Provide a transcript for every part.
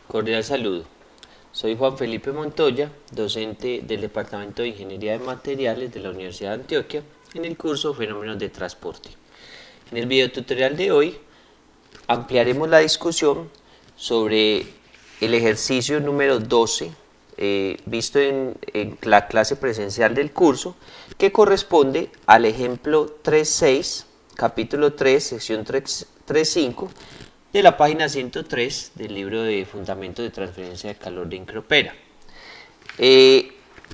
Cordial saludo. Soy Juan Felipe Montoya, docente del Departamento de Ingeniería de Materiales de la Universidad de Antioquia en el curso Fenómenos de Transporte. En el video tutorial de hoy ampliaremos la discusión sobre el ejercicio número 12 visto en la clase presencial del curso, que corresponde al ejemplo 3.6, capítulo 3, sección 3.5 de la página 103 del libro de Fundamentos de Transferencia de Calor de Incropera.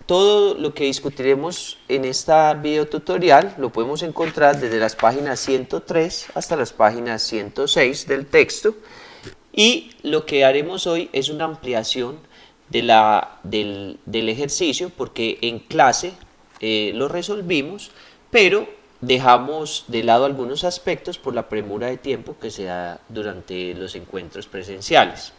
Todo lo que discutiremos en esta video tutorial lo podemos encontrar desde las páginas 103 hasta las páginas 106 del texto, y lo que haremos hoy es una ampliación del ejercicio, porque en clase lo resolvimos, pero dejamos de lado algunos aspectos por la premura de tiempo que se da durante los encuentros presenciales.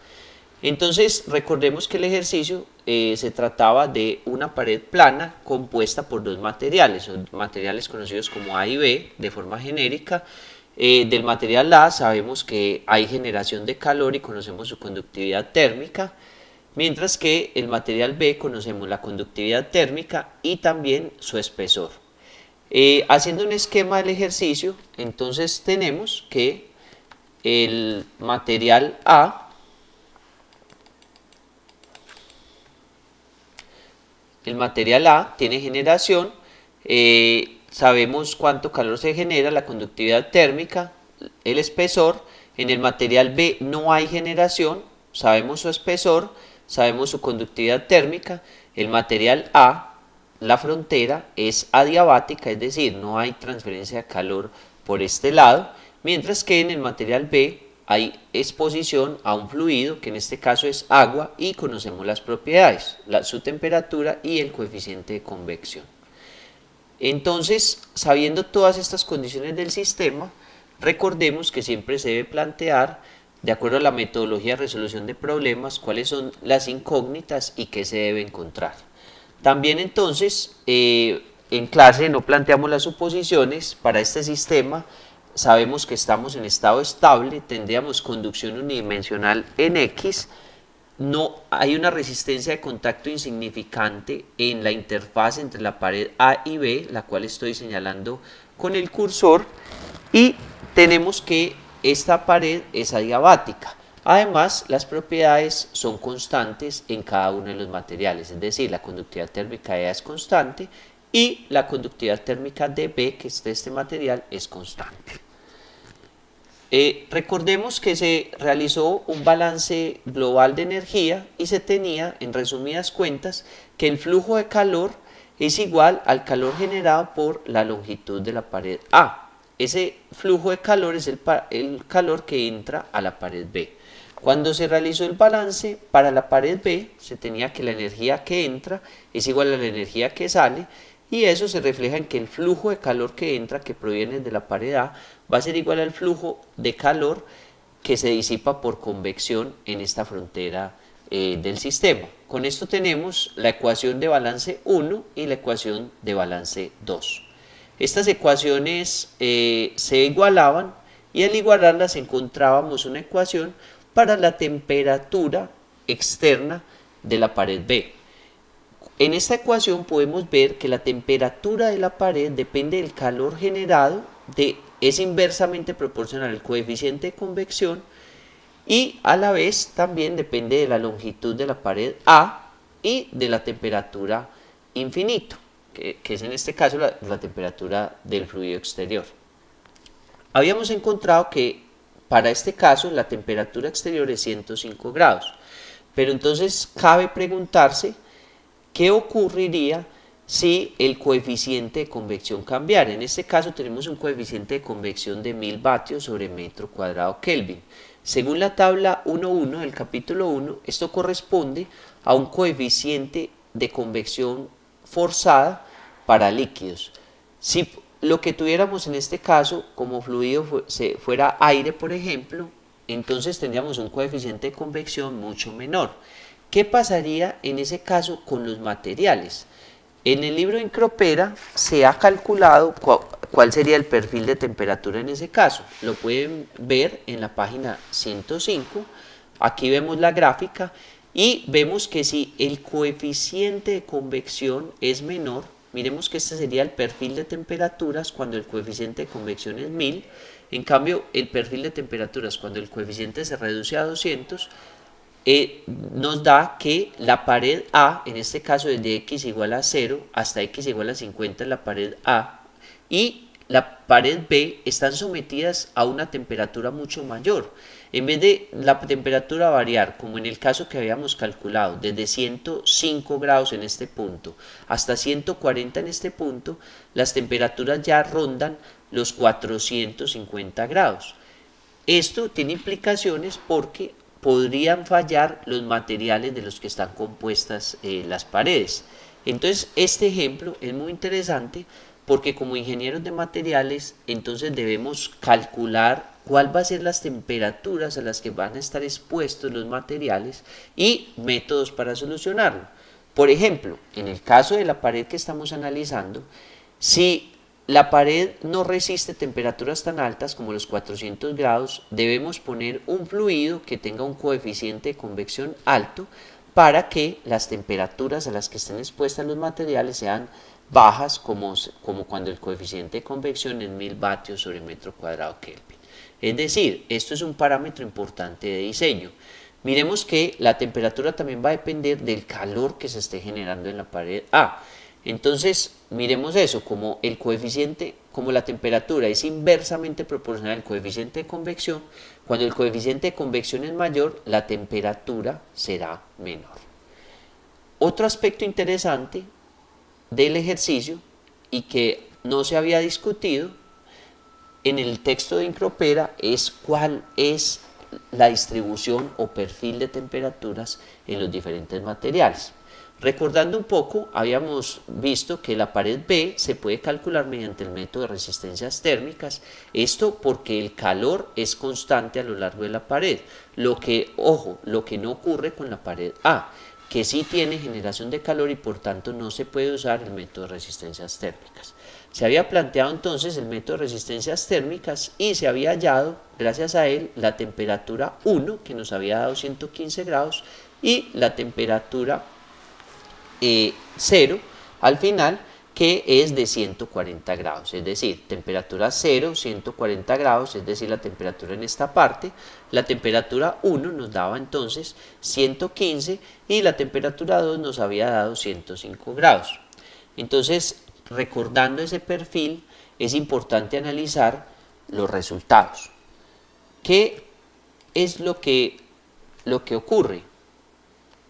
Entonces, recordemos que el ejercicio se trataba de una pared plana compuesta por dos materiales, son materiales conocidos como A y B de forma genérica. Del material A sabemos que hay generación de calor y conocemos su conductividad térmica, mientras que el material B conocemos la conductividad térmica y también su espesor. Haciendo un esquema del ejercicio, entonces tenemos que el material A tiene generación, sabemos cuánto calor se genera, la conductividad térmica, el espesor. En el material B no hay generación, sabemos su espesor, sabemos su conductividad térmica. El material A, la frontera, es adiabática, es decir, no hay transferencia de calor por este lado, mientras que en el material B hay exposición a un fluido, que en este caso es agua, y conocemos las propiedades, su temperatura y el coeficiente de convección. Entonces, sabiendo todas estas condiciones del sistema, recordemos que siempre se debe plantear, de acuerdo a la metodología de resolución de problemas, cuáles son las incógnitas y qué se debe encontrar. También entonces, en clase no planteamos las suposiciones para este sistema. Sabemos que estamos en estado estable, tendríamos conducción unidimensional en X, no hay una resistencia de contacto insignificante en la interfaz entre la pared A y B, la cual estoy señalando con el cursor, y tenemos que esta pared es adiabática. Además, las propiedades son constantes en cada uno de los materiales, es decir, la conductividad térmica de A es constante y la conductividad térmica de B, que es de este material, es constante. Recordemos que se realizó un balance global de energía y se tenía, en resumidas cuentas, que el flujo de calor es igual al calor generado por la longitud de la pared A. Ese flujo de calor es el calor que entra a la pared B. Cuando se realizó el balance para la pared B, se tenía que la energía que entra es igual a la energía que sale, y eso se refleja en que el flujo de calor que entra, que proviene de la pared A, va a ser igual al flujo de calor que se disipa por convección en esta frontera del sistema. Con esto tenemos la ecuación de balance 1 y la ecuación de balance 2. Estas ecuaciones se igualaban, y al igualarlas encontrábamos una ecuación para la temperatura externa de la pared B. En esta ecuación podemos ver que la temperatura de la pared depende del calor generado, es inversamente proporcional al coeficiente de convección, y a la vez también depende de la longitud de la pared A y de la temperatura infinito, que es en este caso la temperatura del fluido exterior. Habíamos encontrado que para este caso la temperatura exterior es 105 grados, pero entonces cabe preguntarse ¿qué ocurriría si el coeficiente de convección cambiara? En este caso tenemos un coeficiente de convección de 1000 vatios sobre metro cuadrado Kelvin. Según la tabla 1.1 del capítulo 1, esto corresponde a un coeficiente de convección forzada para líquidos. Si lo que tuviéramos en este caso como fluido fuera aire, por ejemplo, entonces tendríamos un coeficiente de convección mucho menor. ¿Qué pasaría en ese caso con los materiales? En el libro de Incropera se ha calculado cuál sería el perfil de temperatura en ese caso. Lo pueden ver en la página 105. Aquí vemos la gráfica y vemos que si el coeficiente de convección es menor, miremos que este sería el perfil de temperaturas cuando el coeficiente de convección es 1000. En cambio, el perfil de temperaturas cuando el coeficiente se reduce a 200 nos da que la pared A, en este caso desde x igual a 0 hasta x igual a 50 es la pared A, y la pared B están sometidas a una temperatura mucho mayor. En vez de la temperatura variar, como en el caso que habíamos calculado, desde 105 grados en este punto hasta 140 en este punto, las temperaturas ya rondan los 450 grados. Esto tiene implicaciones porque podrían fallar los materiales de los que están compuestas las paredes. Entonces, este ejemplo es muy interesante porque como ingenieros de materiales, entonces debemos calcular cuál va a ser las temperaturas a las que van a estar expuestos los materiales y métodos para solucionarlo. Por ejemplo, en el caso de la pared que estamos analizando, si la pared no resiste temperaturas tan altas como los 400 grados, debemos poner un fluido que tenga un coeficiente de convección alto para que las temperaturas a las que estén expuestas los materiales sean bajas, como cuando el coeficiente de convección es 1000 vatios sobre metro cuadrado Kelvin. Es decir, esto es un parámetro importante de diseño. Miremos que la temperatura también va a depender del calor que se esté generando en la pared A. Entonces, miremos eso, como el coeficiente, como la temperatura es inversamente proporcional al coeficiente de convección, cuando el coeficiente de convección es mayor, la temperatura será menor. Otro aspecto interesante del ejercicio y que no se había discutido en el texto de Incropera es cuál es la distribución o perfil de temperaturas en los diferentes materiales. Recordando un poco, habíamos visto que la pared B se puede calcular mediante el método de resistencias térmicas, esto porque el calor es constante a lo largo de la pared, lo que no ocurre con la pared A, que sí tiene generación de calor y por tanto no se puede usar el método de resistencias térmicas. Se había planteado entonces el método de resistencias térmicas y se había hallado, gracias a él, la temperatura 1, que nos había dado 115 grados, y la temperatura 0 al final, que es de 140 grados, es decir, temperatura 0, 140 grados, es decir, la temperatura en esta parte, la temperatura 1 nos daba entonces 115 y la temperatura 2 nos había dado 105 grados. Entonces, recordando ese perfil, es importante analizar los resultados. ¿Qué es lo que ocurre?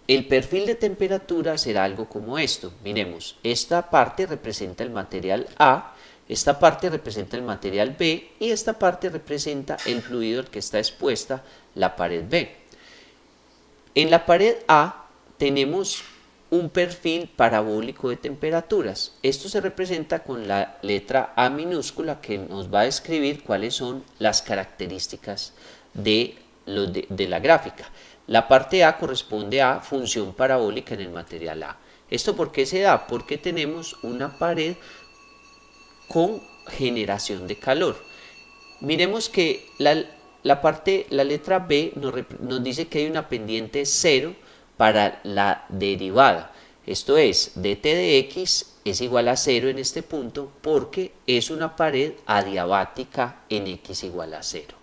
El perfil de temperatura será algo como esto. Miremos, esta parte representa el material A, esta parte representa el material B y esta parte representa el fluido al que está expuesta la pared B. En la pared A tenemos un perfil parabólico de temperaturas. Esto se representa con la letra A minúscula que nos va a describir cuáles son las características de la gráfica. La parte A corresponde a función parabólica en el material A. ¿Esto por qué se da? Porque tenemos una pared con generación de calor. Miremos que la letra B nos dice que hay una pendiente 0 para la derivada. Esto es, dt de x es igual a 0 en este punto porque es una pared adiabática en x igual a 0.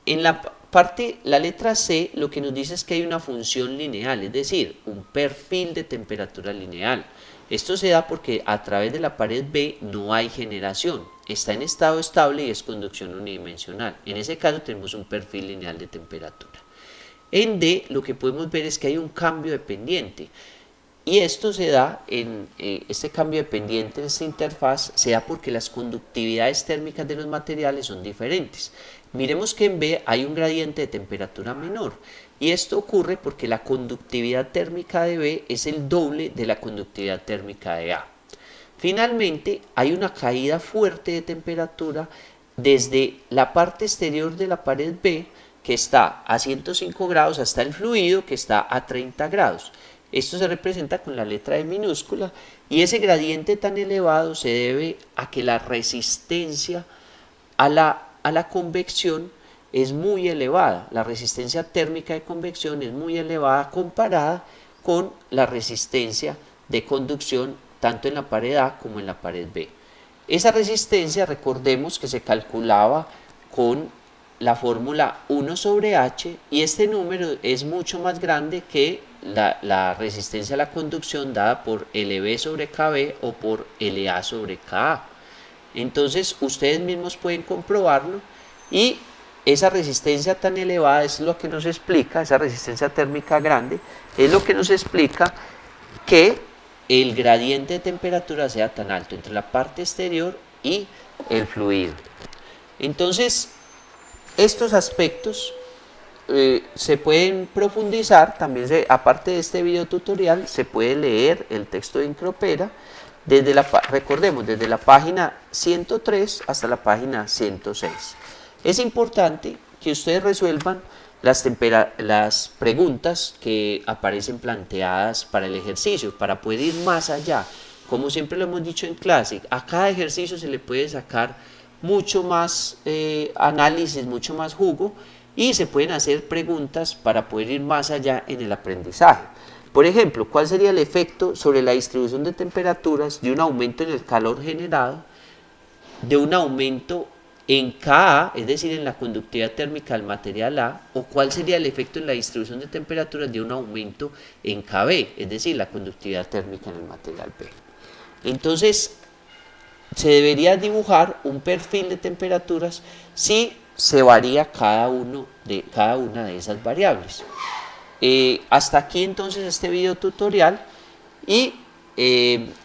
En la letra C lo que nos dice es que hay una función lineal, es decir, un perfil de temperatura lineal. Esto se da porque a través de la pared B no hay generación, está en estado estable y es conducción unidimensional. En ese caso tenemos un perfil lineal de temperatura. En D lo que podemos ver es que hay un cambio de pendiente. Y esto se da este cambio de pendiente en esta interfaz se da porque las conductividades térmicas de los materiales son diferentes. Miremos que en B hay un gradiente de temperatura menor y esto ocurre porque la conductividad térmica de B es el doble de la conductividad térmica de A. Finalmente hay una caída fuerte de temperatura desde la parte exterior de la pared B que está a 105 grados hasta el fluido que está a 30 grados. Esto se representa con la letra E minúscula y ese gradiente tan elevado se debe a que la resistencia a la convección es muy elevada, la resistencia térmica de convección es muy elevada comparada con la resistencia de conducción tanto en la pared A como en la pared B. Esa resistencia, recordemos que se calculaba con la fórmula 1 sobre H, y este número es mucho más grande que la resistencia a la conducción dada por LB sobre KB o por LA sobre KA. Entonces ustedes mismos pueden comprobarlo, y esa resistencia tan elevada es lo que nos explica, esa resistencia térmica grande, es lo que nos explica que el gradiente de temperatura sea tan alto entre la parte exterior y el fluido. Entonces, estos aspectos se pueden profundizar, también aparte de este video tutorial, se puede leer el texto de Incropera, recordemos, desde la página 103 hasta la página 106. Es importante que ustedes resuelvan las preguntas que aparecen planteadas para el ejercicio, para poder ir más allá. Como siempre lo hemos dicho en clase, a cada ejercicio se le puede sacar mucho más análisis, mucho más jugo, y se pueden hacer preguntas para poder ir más allá en el aprendizaje. Por ejemplo, ¿cuál sería el efecto sobre la distribución de temperaturas de un aumento en el calor generado, de un aumento en Ka, es decir, en la conductividad térmica del material A, o cuál sería el efecto en la distribución de temperaturas de un aumento en Kb, es decir, la conductividad térmica en el material B? Entonces, se debería dibujar un perfil de temperaturas si se varía cada una de esas variables. Hasta aquí entonces este video tutorial, y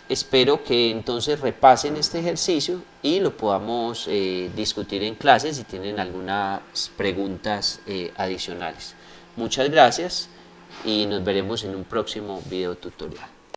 espero que entonces repasen este ejercicio y lo podamos discutir en clase si tienen algunas preguntas adicionales. Muchas gracias y nos veremos en un próximo video tutorial.